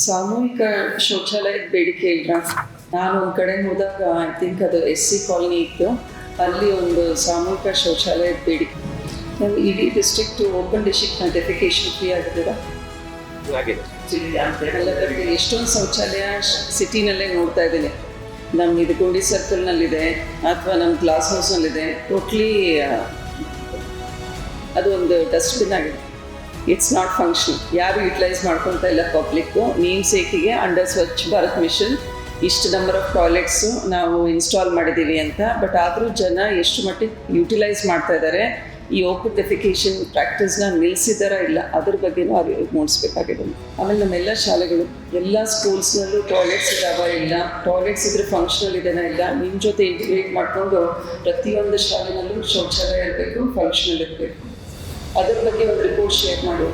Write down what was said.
ಸಾಮೂಹಿಕ ಶೌಚಾಲಯದ ಬೇಡಿಕೆ ಇಲ್ಲ. ನಾನು ಒಂದು ಕಡೆ ಹೋದಾಗ ಐ ಥಿಂಕ್ ಅದು SC ಕಾಲನಿ ಇತ್ತು, ಅಲ್ಲಿ ಒಂದು ಸಾಮೂಹಿಕ ಶೌಚಾಲಯದ ಬೇಡಿಕೆ. ನಾವು ಇಡೀ district open district defecation free ಆಗಿದ್ದೀರಾ? ಎಷ್ಟೊಂದು ಶೌಚಾಲಯ ಸಿಟಿನಲ್ಲೇ ನೋಡ್ತಾ ಇದ್ದೀನಿ. ನಮ್ಮ ಇದು ಗೋಡಿ ಸರ್ಕಲ್ನಲ್ಲಿದೆ ಅಥವಾ ನಮ್ಮ ಗ್ಲಾಸ್ ಹೌಸ್ನಲ್ಲಿದೆ. ಟೋಟ್ಲಿ ಅದು ಒಂದು ಡಸ್ಟ್ಬಿನ್ ಆಗಿದೆ. It's not function. ಯಾರು ಯುಟಿಲೈಸ್ ಮಾಡ್ಕೊತಾ ಇಲ್ಲ public. Name ಸೇಕಿಗೆ under Swachh Bharat mission ಇಷ್ಟು ನಂಬರ್ ಆಫ್ ಟಾಯ್ಲೆಟ್ಸು ನಾವು ಇನ್ಸ್ಟಾಲ್ ಮಾಡಿದ್ದೀವಿ ಅಂತ. ಬಟ್ ಆದರೂ ಜನ ಎಷ್ಟು ಮಟ್ಟಿಗೆ ಯುಟಿಲೈಸ್ ಮಾಡ್ತಾ ಇದ್ದಾರೆ, ಈ ಓಪನ್ ಡೆಫಿಕೇಶನ್ ಪ್ರಾಕ್ಟೀಸ್ನ ನಿಲ್ಲಿಸಿದಾರ ಇಲ್ಲ, ಅದ್ರ ಬಗ್ಗೆನೂ ಅರಿವು ಮೂಡಿಸ್ಬೇಕಾಗಿದೆ. ಆಮೇಲೆ ನಮ್ಮೆಲ್ಲ ಶಾಲೆಗಳು, ಎಲ್ಲ ಸ್ಕೂಲ್ಸ್ನಲ್ಲೂ ಟಾಯ್ಲೆಟ್ಸ್ ಇದಾವ ಇಲ್ಲ, ಟಾಯ್ಲೆಟ್ಸ್ ಇದ್ರೆ ಫಂಕ್ಷನಲ್ ಇದೆನಾ ಇಲ್ಲ, ನಿಮ್ಮ ಜೊತೆ ಇಂಟಿಗ್ರೇಟ್ ಮಾಡಿಕೊಂಡು ಪ್ರತಿಯೊಂದು ಶಾಲೆನಲ್ಲೂ ಶೌಚಾಲಯ ಇರಬೇಕು, ಫಂಕ್ಷನಲ್ ಇರಬೇಕು. ಅದ್ರ ಬಗ್ಗೆ ಒಂದು ರಿಪೋರ್ಟ್ ಶೇರ್ ಮಾಡಿ.